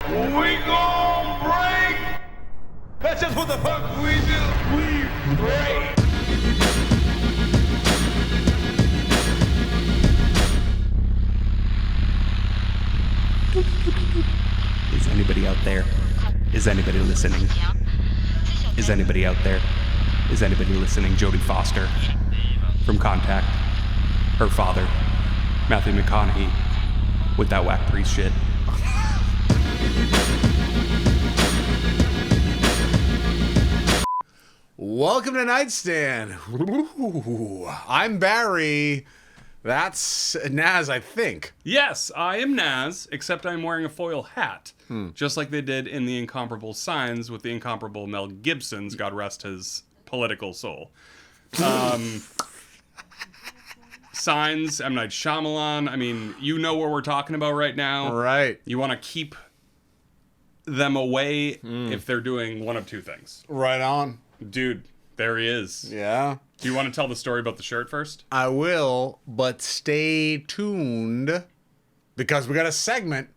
We gon' break. That's just what the fuck we do. We break. Is anybody out there? Is anybody listening? Is anybody out there? Is anybody listening? Jodie Foster from Contact. Her father, Matthew McConaughey, with that whack priest shit. Welcome to Knightstand. Ooh, I'm Barry. That's Nazz, I think. Yes, I am Nazz, except I'm wearing a foil hat. Just like they did in The Incomparable Signs with the incomparable Mel Gibson's, God rest his political soul. Signs, M. Night Shyamalan. I mean, you know what we're talking about right now. Right. You want to keep them away if they're doing one of two things. Right on. Dude, there he is. Yeah. Do you want to tell the story about the shirt first? I will, but stay tuned because we got a segment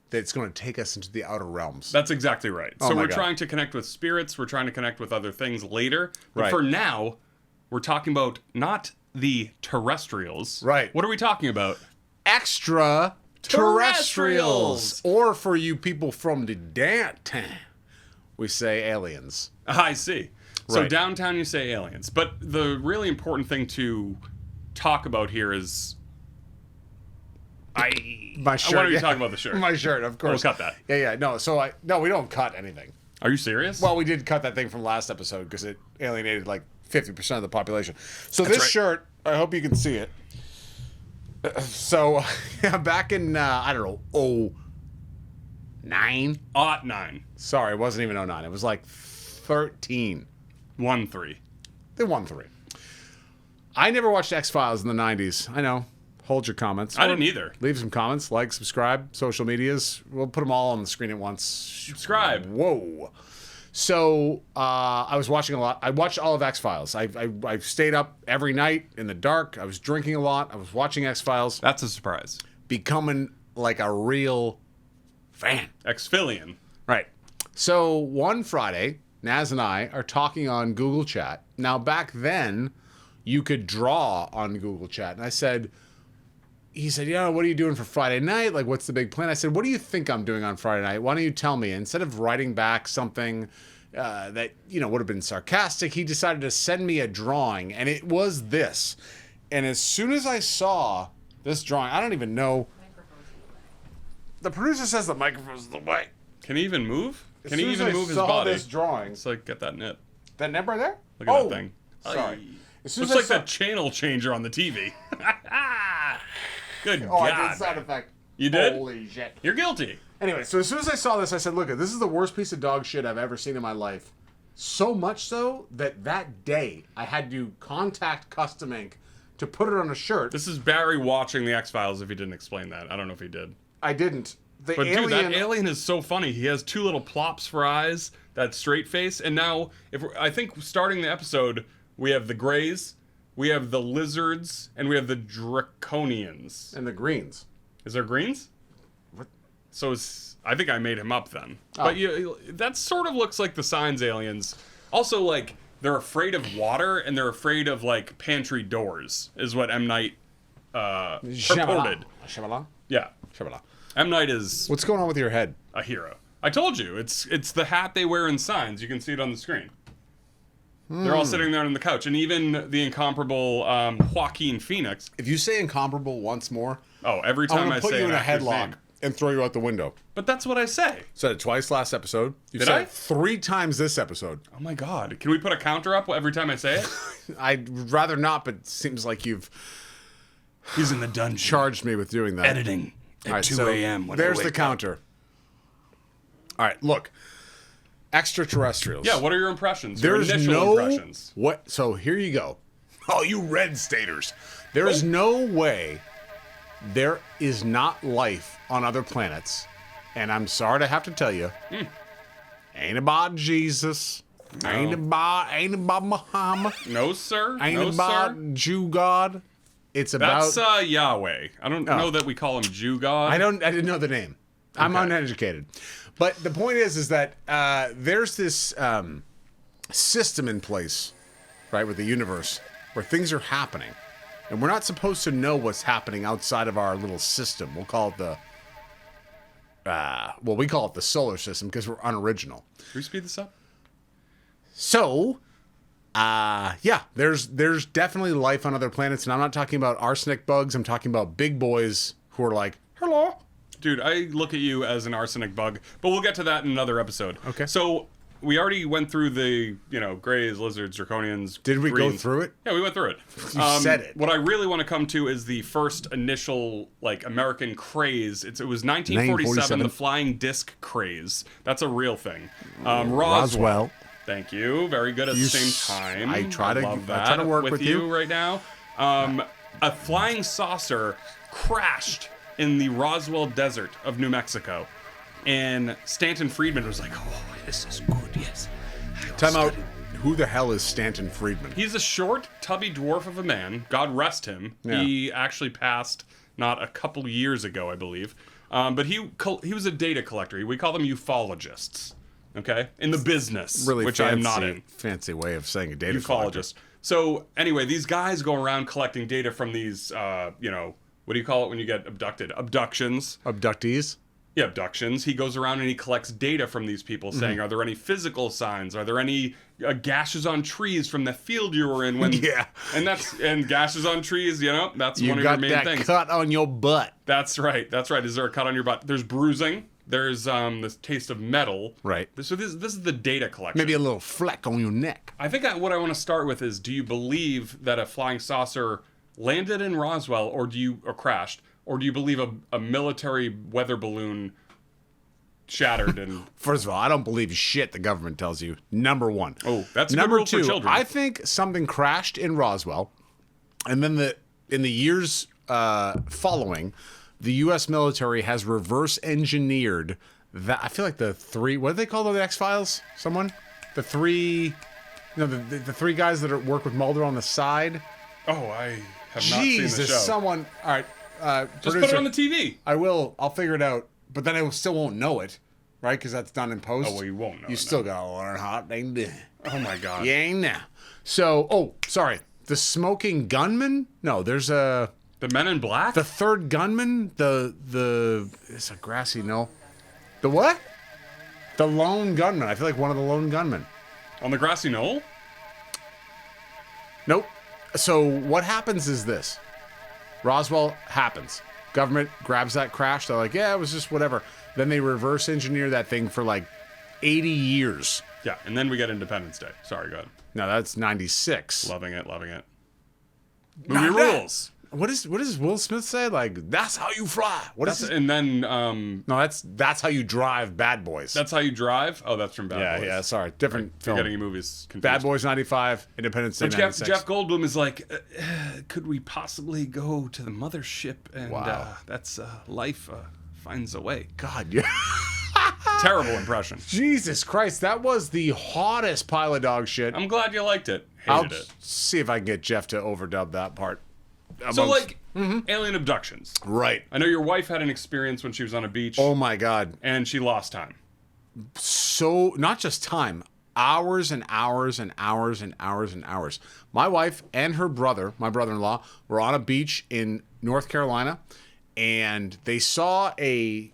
that's going to take us into the outer realms. That's exactly right. Oh So my we're God. trying to connect with spirits. We're trying to connect with other things later. But Right. for now, we're talking about not the terrestrials. Right. What are we talking about? Extra-Terrestrials. Or for you people from the downtown, we say aliens. I see. So Right. downtown you say aliens. But the really important thing to talk about here is... My shirt. Why don't you yeah. talk about the shirt? My shirt, of course. We'll cut that. Yeah. No, no, we don't cut anything. Are you serious? Well, we did cut that thing from last episode because it alienated like 50% of the population. So this right. shirt, I hope you can see it. So back in, I don't know, 09? 09. Sorry, it wasn't even 09. It was like 13. 1-3. They won 3. I never watched X-Files in the 90s. I know. Hold your comments. I didn't either. Leave some comments, like, subscribe, social medias. We'll put them all on the screen at once. Subscribe. Whoa. So I was watching a lot. I watched all of X-Files. I stayed up every night in the dark. I was drinking a lot. I was watching X-Files. That's a surprise. Becoming like a real fan. Exfilian. Right. So one Friday, Nazz and I are talking on Google Chat. Now, back then, you could draw on Google Chat. And he said, what are you doing for Friday night? Like, what's the big plan? I said, what do you think I'm doing on Friday night? Why don't you tell me? Instead of writing back something that, would have been sarcastic, he decided to send me a drawing. And it was this. And as soon as I saw this drawing, I don't even know. The producer says the microphone's the way. Can he even move? As Can he soon as even I move his saw body? this drawing. It's like, get that nip. That nip right there? Look at that thing. Sorry. As soon Looks as I like saw- that channel changer on the TV. Good Oh, God. I did sound effect. You did? Holy shit. You're guilty. Anyway, so as soon as I saw this, I said, look, this is the worst piece of dog shit I've ever seen in my life. So much so that day I had to contact Custom Ink to put it on a shirt. This is Barry watching the X-Files if he didn't explain that. I don't know if he did. I didn't. The But alien, dude, that alien is so funny. He has 2 little plops for eyes, that straight face, and now, I think starting the episode, we have the Greys, we have the Lizards, and we have the Draconians. and the greens. Is there greens? What? So I think I made him up then. But that sort of looks like the Signs aliens. Also, like, they're afraid of water, and they're afraid of, like, pantry doors, is what M. Night purported. Shyamalan? Yeah. Shyamalan. M. Night is What's going on with your head? a hero. I told you, it's the hat they wear in Signs. You can see it on the screen. They're all sitting there on the couch. And even the incomparable Joaquin Phoenix. If you say incomparable once more, Every I'm time going I to put say you an in a actor's headlock name. and throw you out the window. But that's what I say. Said it twice last episode. You Did said I? it 3 times this episode. Oh my God. Can we put a counter up every time I say it? I'd rather not, but it seems like you've He's in the dungeon. charged me with doing that. Editing at All right, 2 so a.m. when I There's the wake up. counter. All right, look. Extra-Terrestrials. Yeah, what are your impressions? Your There's initial no impressions. what. So here you go. Oh, you red staters. There is no way there is not life on other planets, and I'm sorry to have to tell you, ain't about Jesus, ain't about Muhammad, No, sir. ain't No, about sir. Jew God. It's about That's Yahweh. I don't know that we call him Jew God. I didn't know the name. I'm uneducated. But the point is that there's this system in place, right, with the universe where things are happening. And we're not supposed to know what's happening outside of our little system. We'll call it the... we call it the solar system because we're unoriginal. Can we speed this up? So, there's definitely life on other planets. And I'm not talking about arsenic bugs. I'm talking about big boys who are like, hello. Dude, I look at you as an arsenic bug, but we'll get to that in another episode. Okay. So we already went through the, grays, lizards, draconians. Did we greens. go through it? Yeah, we went through it. You said it. What I really want to come to is the first initial, American craze. It was 1947, the flying disc craze. That's a real thing. Roswell. Thank you. Very good at the same time. I try to work with you right now. A flying saucer crashed in the Roswell Desert of New Mexico. And Stanton Friedman was like, oh, this is good, yes. Time out. Who the hell is Stanton Friedman? He's a short, tubby dwarf of a man. God rest him. Yeah. He actually passed not a couple years ago, I believe. But he was a data collector. We call them ufologists, okay? In the business, really which fancy, I'm not in. Fancy way of saying a data ufologist. Collector. So anyway, these guys go around collecting data from these, what do you call it when you get abducted? Abductions. Abductees? Yeah, abductions. He goes around and he collects data from these people saying, are there any physical signs? Are there any gashes on trees from the field you were in? When, yeah. And gashes on trees, that's one of your main things. You got that cut on your butt. That's right. Is there a cut on your butt? There's bruising. There's this taste of metal. Right. So this is the data collection. Maybe a little fleck on your neck. I think what I want to start with is, do you believe that a flying saucer landed in Roswell or crashed? Or do you believe a military weather balloon shattered? And First of all, I don't believe shit the government tells you. Number one. Oh, that's a number good rule two. for children. I think something crashed in Roswell, and then in the years following, the U.S. military has reverse engineered that. I feel like the three. What do they call the X-Files? Someone? The three. The three guys that work with Mulder on the side. Oh, I have not seen the show. Someone. All right. Just producer, put it on the TV. I will. I'll figure it out. But then I still won't know it, right? Because that's done in post. Oh, well, you won't know. You still gotta learn how they do. Oh my God. You ain't now. So, sorry. The smoking gunman? No, there's a. The Men in Black. The third gunman. It's a grassy knoll. The what? The lone gunman. I feel like one of the lone gunmen. On the grassy knoll? Nope. So what happens is this. Roswell happens. Government grabs that crash. They're like, yeah, it was just whatever. Then they reverse engineer that thing for like 80 years. Yeah, and then we get Independence Day. Sorry, go ahead. No, that's 96. Loving it. Movie Not rules. What does Will Smith say? Like, that's how you fly. And then no, that's how you drive Bad Boys. That's how you drive? Oh, that's from Bad Boys. Yeah, sorry. Different film. You're getting your movies confused. Bad Boys 95, Independence Day 96. Jeff Goldblum is like, could we possibly go to the mothership? And that's life finds a way. God, yeah. Terrible impression. Jesus Christ, that was the hottest pile of dog shit. I'm glad you liked it. I'll see if I can get Jeff to overdub that part. Alien abductions. Right. I know your wife had an experience when she was on a beach. Oh my God. And she lost time. So, not just time, hours and hours and hours and hours and hours. My wife and her brother, my brother-in-law, were on a beach in North Carolina, and they saw a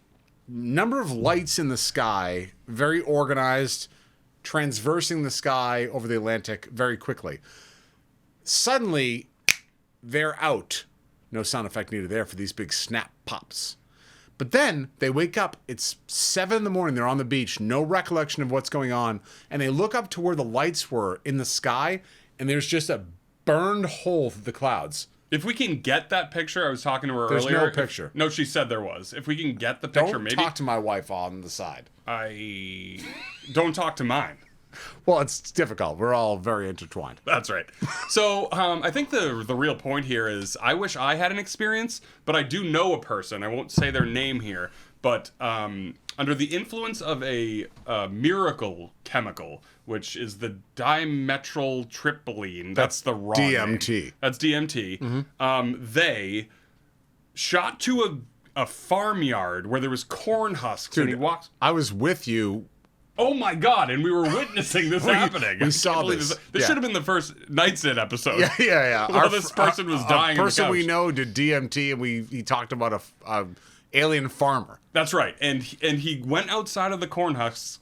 number of lights in the sky, very organized, transversing the sky over the Atlantic very quickly. Suddenly, they're out. No sound effect needed there for these big snap pops. But then they wake up. It's 7 a.m. They're on the beach. No recollection of what's going on. And they look up to where the lights were in the sky. And there's just a burned hole through the clouds. If we can get that picture, I was talking to her There's earlier. There's no picture. No, she said there was. If we can get the picture, maybe. Don't talk to my wife on the side. Don't talk to mine. Well, it's difficult. We're all very intertwined. That's right. So I think the real point here is I wish I had an experience, but I do know a person. I won't say their name here, but under the influence of a miracle chemical, which is the dimethyltryptamine. That's the wrong DMT. Name. That's DMT. Mm-hmm. They shot to a farmyard where there was corn husks, and he walks. I was with you. Oh my God! And we were witnessing this happening. We saw this. This should have been the first Knightstand episode. Yeah. While this person was dying. A person we know did DMT, and he talked about a alien farmer. That's right. And he went outside of the corn husks.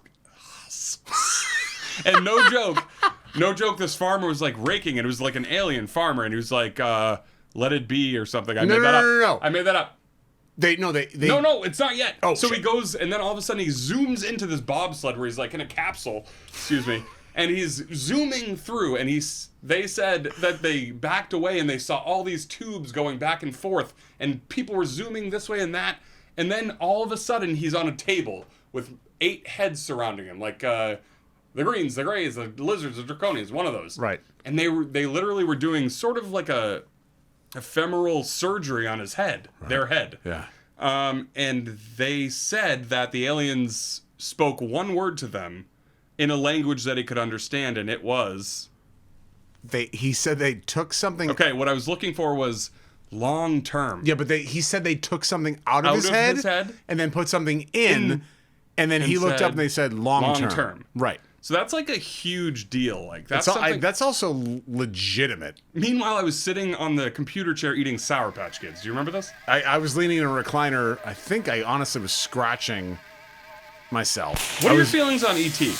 And no joke, this farmer was like raking, and it was like an alien farmer, and he was like, "Let it be" or something. I made that up. No. I made that up. No, it's not yet. Oh, so shit. he goes, and then all of a sudden he zooms into this bobsled where he's like in a capsule. Excuse me. And he's zooming through, and they said that they backed away and they saw all these tubes going back and forth, and people were zooming this way and that, and then all of a sudden he's on a table with 8 heads surrounding him, like the greens, the grays, the lizards, the draconians, one of those. Right. And they literally were doing sort of like a ephemeral surgery on his head, their head. Yeah. And they said that the aliens spoke one word to them in a language that he could understand, and it was... He said they took something... Okay, what I was looking for was long term. Yeah, but he said they took something out of his head and then put something in and then he looked up and they said long term. Right. So that's like a huge deal. Like that's that's also legitimate. Meanwhile, I was sitting on the computer chair eating Sour Patch Kids. Do you remember this? I was leaning in a recliner. I think I honestly was scratching myself. What are your feelings on E.T.?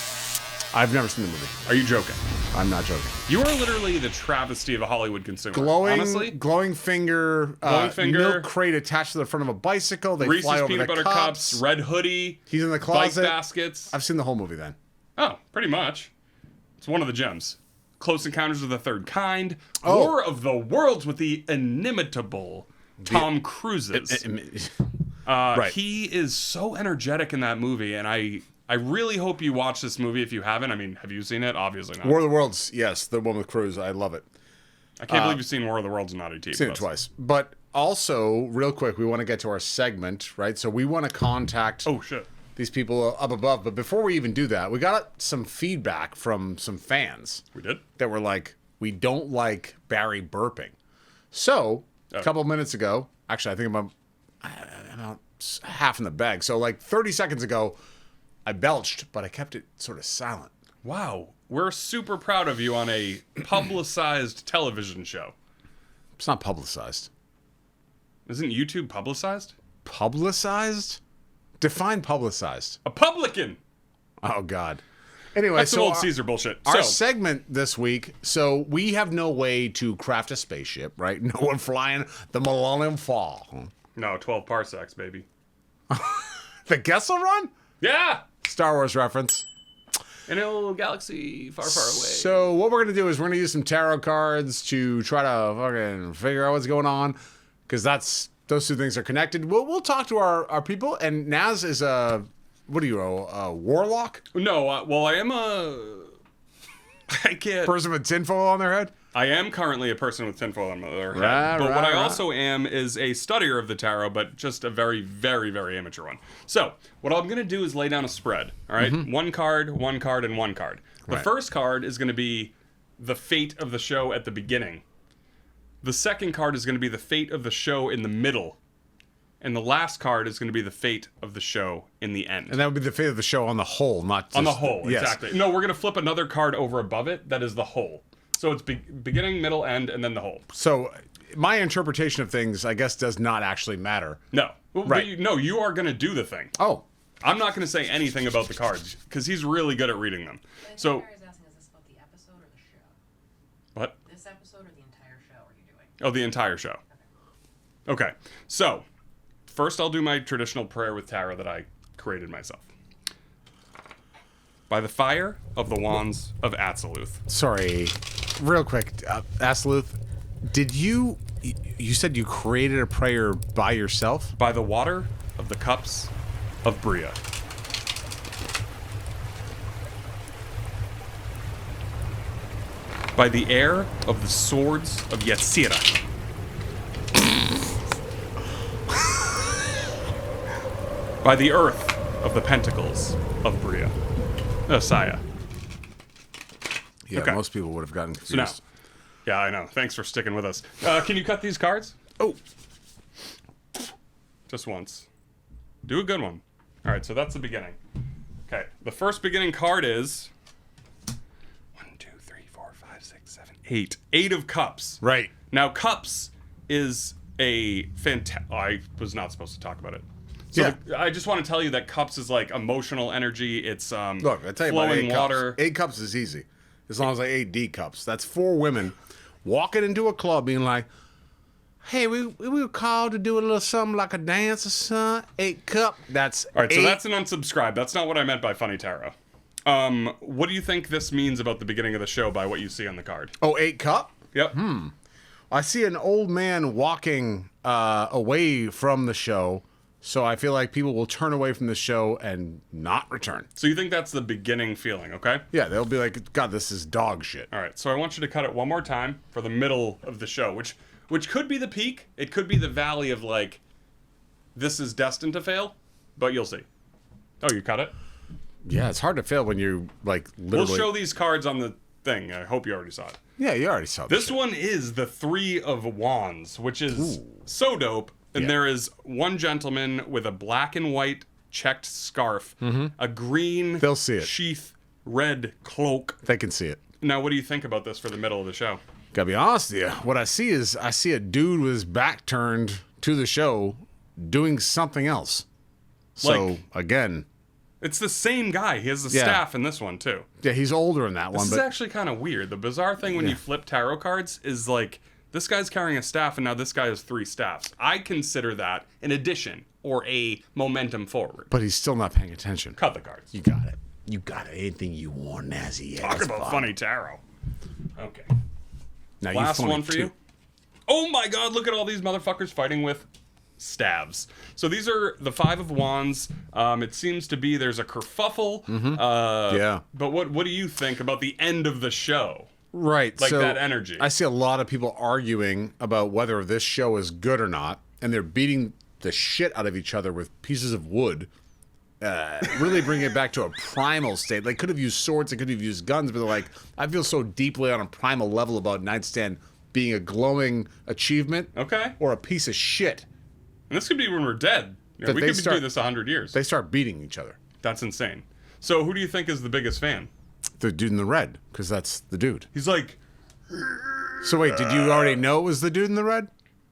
I've never seen the movie. Are you joking? I'm not joking. You are literally the travesty of a Hollywood consumer. Honestly? Glowing finger, milk crate attached to the front of a bicycle. They Reese's fly over peanut the butter cups, red hoodie. He's in the closet. Bike baskets. I've seen the whole movie then. Oh, pretty much. It's one of the gems. Close Encounters of the Third Kind. War of the Worlds with the inimitable Tom Cruise. Right. He is so energetic in that movie, and I really hope you watch this movie if you haven't. I mean, have you seen it? Obviously not. War of the Worlds, yes, the one with Cruise. I love it. I can't believe you've seen War of the Worlds and not E.T. Seen it twice. But also, real quick, we want to get to our segment, right? So we want to contact these people up above. But before we even do that, we got some feedback from some fans. We did? That were like, we don't like Barry burping. So, a couple of minutes ago, actually, I think I'm about half in the bag. So, like 30 seconds ago, I belched, but I kept it sort of silent. Wow. We're super proud of you on a publicized television show. It's not publicized. Isn't YouTube publicized? Publicized? Define publicized. A publican! Oh, God. Anyway, that's some old Caesar bullshit. Our segment this week, so we have no way to craft a spaceship, right? No one flying the Millennium Falcon. No, 12 parsecs, baby. The Kessel Run? Yeah! Star Wars reference. In a little galaxy far, far away. So what we're going to do is we're going to use some tarot cards to try to fucking figure out what's going on, because those two things are connected. We'll talk to our people, and Nazz is a warlock? No, well, I am I can't... Person with tinfoil on their head? I am currently a person with tinfoil on their head. But what I also am is a studier of the tarot, but just a very, very, very amateur one. So, what I'm going to do is lay down a spread, all right? Mm-hmm. One card, and one card. The first card is going to be the fate of the show at the beginning. The second card is going to be the fate of the show in the middle. And the last card is going to be the fate of the show in the end. And that would be the fate of the show on the whole, not just... On the whole, exactly. No, we're going to flip another card over above it. That is the whole. So it's beginning, middle, end, and then the whole. So my interpretation of things, I guess, does not actually matter. No. Right. You are going to do the thing. Oh. I'm not going to say anything about the cards, because he's really good at reading them. So... Barry's asking, is this about the episode or the show? What? This episode or the entire show are you doing? Oh, the entire show. Okay. So, first I'll do my traditional prayer with tarot that I created myself. By the fire of the wands of Atziluth. Sorry, real quick, Atziluth, did you said you created a prayer by yourself? By the water of the cups of Bria. By the air of the swords of Yetzirah. By the earth of the pentacles of Bria. Saya. Yeah, most people would have gotten confused. So now, yeah, I know. Thanks for sticking with us. Can you cut these cards? Oh. Just once. Do a good one. All right, so that's the beginning. Okay, the first beginning card is 1, 2, 3, 4, 5, 6, 7, 8. 8 of cups. Right. Now, cups is a fantastic... I was not supposed to talk about it. So Yeah. I just want to tell you that cups is like emotional energy. It's Look, I tell you about flowing 8 water. cups. 8 cups is easy. As long as I ate D cups. That's 4 women walking into a club being like, hey, we were called to do a little something like a dance or something. 8 cup. That's All right, so 8. that's an unsubscribe. That's not what I meant by funny tarot. What do you think this means about the beginning of the show by what you see on the card? Oh, 8 cup? Yep. I see an old man walking away from the show, so I feel like people will turn away from the show and not return. So you think that's the beginning feeling, okay? Yeah, they'll be like, God, this is dog shit. All right, so I want you to cut it one more time for the middle of the show, which could be the peak. It could be the valley of like, this is destined to fail, but you'll see. Oh, you cut it? Yeah, it's hard to fail when you, like, We'll literally... show these cards on the thing. I hope you already saw it. Yeah, you already saw This one is the 3 of Wands, which is so dope. And Yeah. there is one gentleman with a black and white checked scarf, a green They'll see it. sheath red cloak. They can see it. Now, what do you think about this for the middle of the show? Gotta be honest with you. What I see is I see a dude with his back turned to the show doing something else. So, Like- again, It's the same guy. He has the Yeah. staff in this one, too. yeah, he's older in that This one, is but actually kind of weird. The bizarre thing when you flip tarot cards is like, this guy's carrying a staff and now this guy has 3 staffs. I consider that an addition or a momentum forward. but he's still not paying attention. Cut the cards. You got it. You got it. Anything you want, Nazzy. Yeah, Talk that's about fine. funny tarot. Okay. Now, Last funny one for too. you. Oh my god, look at all these motherfuckers fighting with staves. So these are the 5 of Wands. It seems to be there's a kerfuffle. Yeah. But what do you think about the end of the show? Right. Like so that energy. I see a lot of people arguing about whether this show is good or not, and they're beating the shit out of each other with pieces of wood. Really bring it back to a primal state. They could have used swords, they could have used guns, but they're like, I feel so deeply on a primal level about Knightstand being a glowing achievement Okay. or a piece of shit. And this could be when we're dead. You know, That we they could be start- doing this 100 years. They start beating each other. That's insane. So who do you think is the biggest fan? The dude in the red, because that's the dude. He's like, So wait, did you already know it was the dude in the red?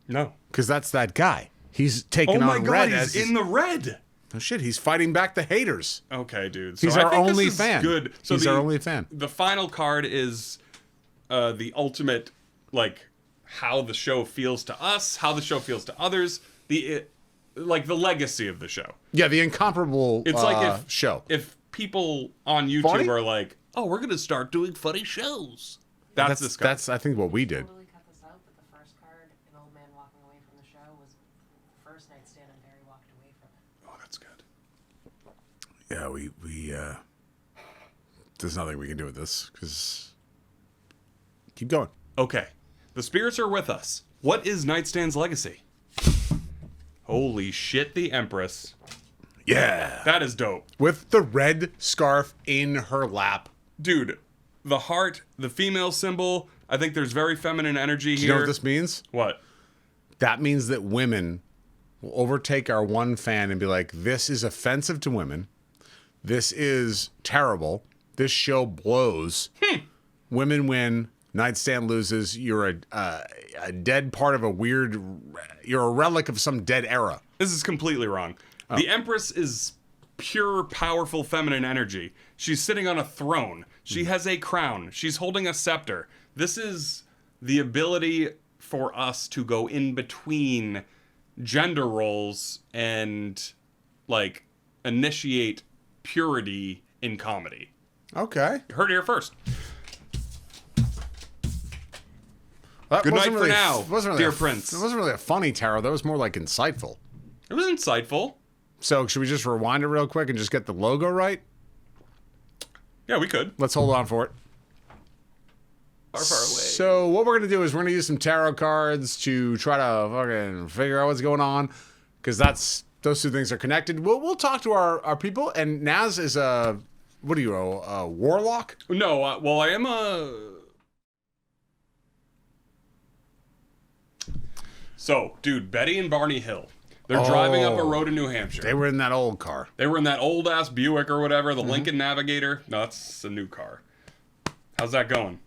no. Because that's that guy. He's taking Oh my on god, red he's as his- in the red. Oh shit, he's fighting back the haters. Okay, dude. So He's I our think this only is fan. Good. So He's our only fan. The final card is the ultimate, like, how the show feels to us, how the show feels to others, the legacy of the show. Yeah, the incomparable It's like show. if people on YouTube Funny? are like, "Oh, we're gonna start doing funny shows." That's this card. That's I think what we did. Totally cut this out, but the first card, an old man walking away from the show, was the first Nightstand, and Barry walked away from it. Oh, that's good. Yeah, we there's nothing we can do with this because keep going. Okay. The spirits are with us. What is Nightstand's legacy? Holy shit, the Empress. Yeah, That is dope. with the red scarf in her lap. Dude, the heart, the female symbol, I think there's very feminine energy Do here. you know what this means? What? That means that women will overtake our one fan and be like, "This is offensive to women. This is terrible. This show blows. Women win. Nightstand loses. You're a dead part of a weird. You're a relic of some dead era." This is completely wrong. The Empress is pure, powerful feminine energy. She's sitting on a throne. She has a crown. She's holding a scepter. This is the ability for us to go in between gender roles and, like, initiate purity in comedy. Okay. You heard it here first. That Good wasn't night for now, wasn't really dear a- Prince. It wasn't really a funny tarot. That was more like insightful. It was insightful. So should we just rewind it real quick and just get the logo right? Yeah, we could. Let's hold on for it. Far, far away. So what we're gonna do is we're gonna use some tarot cards to try to fucking figure out what's going on, because those two things are connected. We'll talk to our people, and Nazz is a warlock? No, well, I am a... So, dude, Betty and Barney Hill. They're driving up a road in New Hampshire. They were in that old car. They were in that old-ass Buick or whatever, the Lincoln Navigator. No, that's a new car. How's that going?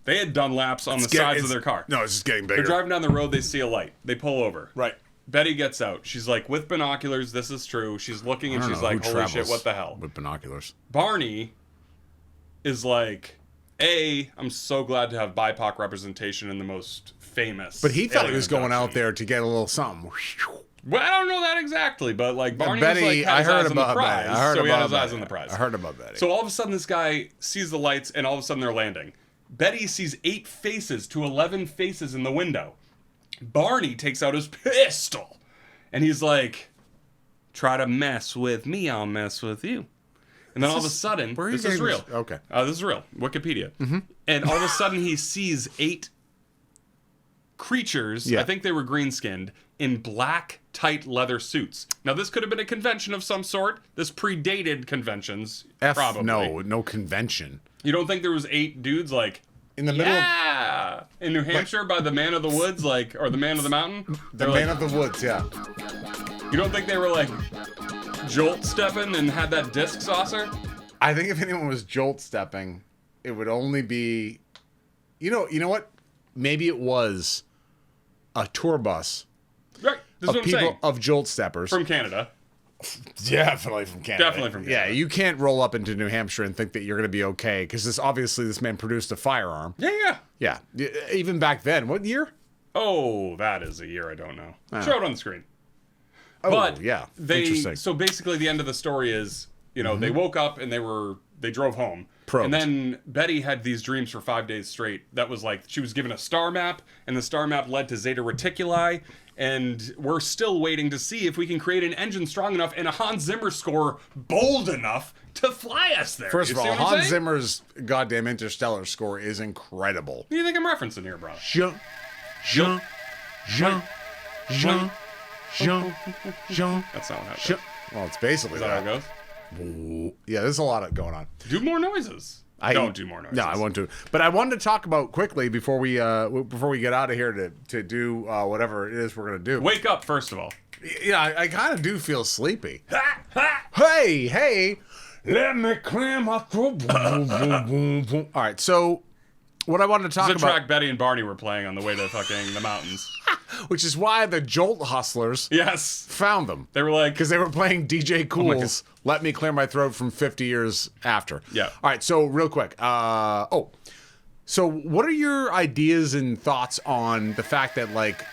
They had done laps on the sides of their car. No, it's just getting bigger. They're driving down the road, they see a light. They pull over. Right. Betty gets out. She's like, with binoculars, this is true. She's looking and she's like, holy shit, what the hell? With binoculars. Barney is like, I'm so glad to have BIPOC representation in the most famous. But he thought he alien was going out abduction. there to get a little something. Well, I don't know that exactly, but like Barney Betty, was like, had his eyes on the prize. Betty. I heard so he about had his eyes Betty. on the prize. I heard about Betty. So all of a sudden, this guy sees the lights, and all of a sudden they're landing. Betty sees 8 faces to 11 faces in the window. Barney takes out his pistol, and he's like, "Try to mess with me, I'll mess with you." And then all of a sudden, this is real. Okay. This is real. Wikipedia. And all of a sudden, he sees 8 creatures. Yeah. I think they were green-skinned in black, tight leather suits. Now, this could have been a convention of some sort. This predated conventions, probably. No convention. You don't think there was 8 dudes like In the middle of in New Hampshire by the man of the woods, like, or the man of the mountain? the man of the woods, yeah. You don't think they were like jolt stepping and had that disc saucer? I think if anyone was jolt stepping, it would only be, you know what? Maybe it was a tour bus Right. This is of what I'm people saying. of jolt steppers. From Canada. Definitely from Canada. Definitely from Canada. Yeah, you can't roll up into New Hampshire and think that you're going to be okay because this man produced a firearm. Yeah. Yeah, even back then. What year? Oh, that is a year I don't know. Show it on the screen. Oh, But yeah. they Interesting. so basically the end of the story is, they woke up and they drove home. Probed. And then Betty had these dreams for 5 days straight. That was like she was given a star map, and the star map led to Zeta Reticuli, and we're still waiting to see if we can create an engine strong enough and a Hans Zimmer score bold enough to fly us there. First You of see all, what I'm Hans saying? Zimmer's goddamn Interstellar score is incredible. What do you think I'm referencing here, bro? Jean. That's not what happened. Well, it's basically Is that how it goes? Yeah, there's a lot going on. Do more noises. Don't do more noises. No, I won't do. But I wanted to talk about quickly before we get out of here to do whatever it is we're gonna do. Wake up, first of all. Yeah, I kind of do feel sleepy. Hey, let me clear my throat. Boom, boom, boom, boom. All right, so what I wanted to talk It's a about, track Betty and Barney were playing on the way to fucking the mountains. which is why the Jolt Hustlers Yes. found them. They were like, Because they were playing DJ my God. Cool's Let Me Clear My Throat from 50 years after. Yeah. All right, so real quick. So what are your ideas and thoughts on the fact that, like,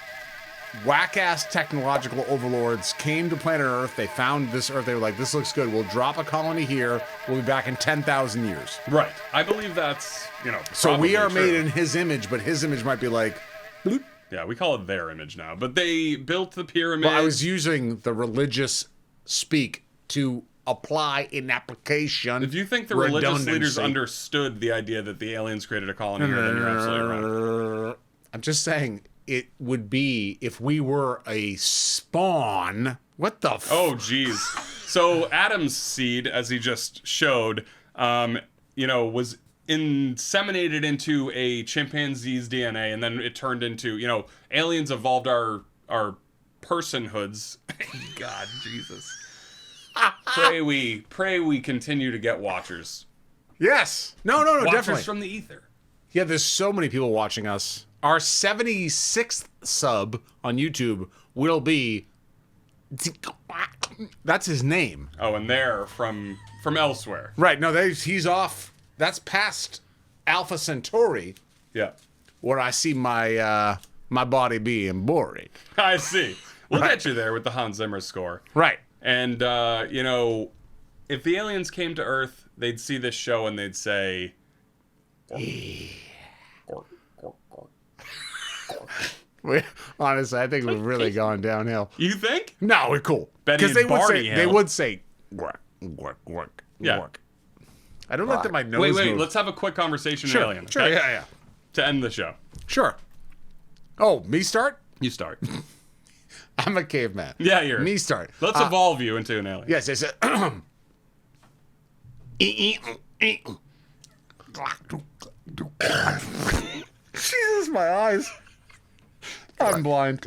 whack-ass technological overlords came to planet Earth, they found this Earth, they were like, this looks good, we'll drop a colony here, we'll be back in 10,000 years. right. I believe that's, So we probably are true. made in his image, but his image might be like, bloop. Yeah, we call it their image now. But they built the pyramid. Well, I was using the religious speak to apply in application. If you think the religious leaders redundancy. understood the idea that the aliens created a colony here, then you're absolutely wrong. I'm just saying it would be if we were a spawn. What the Oh, geez. So Adam's seed, as he just showed, was inseminated into a chimpanzee's DNA, and then it turned into, aliens evolved our personhoods. God, Jesus. Pray we continue to get watchers. Yes. No, Watchers definitely. from the ether. Yeah, there's so many people watching us. Our 76th sub on YouTube will be... That's his name. Oh, and they're from elsewhere. Right, no, he's off. That's past Alpha Centauri, Yeah. where I see my my body being buried. I see. We'll Right. get you there with the Hans Zimmer score. Right. And, if the aliens came to Earth, they'd see this show and they'd say... Gork, gork, gork. Honestly, I think we've really gone downhill. You think? No, we're cool. Betty and they would Barney say they Hill. would say work, work, work, Yeah. work. I don't like that my nose Wait, moves. let's have a quick conversation Sure, alien. sure, okay? yeah. To end the show. Sure. Oh, me start? You start. I'm a caveman. Yeah, you're... Me start. Let's evolve you into an alien. Yes, yes. Jesus, my eyes. I'm blind.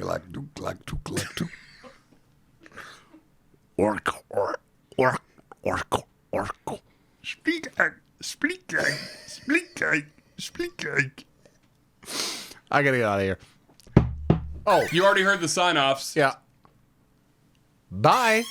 Orc. Speak. I gotta get out of here. Oh, You already heard the sign-offs. yeah. Bye.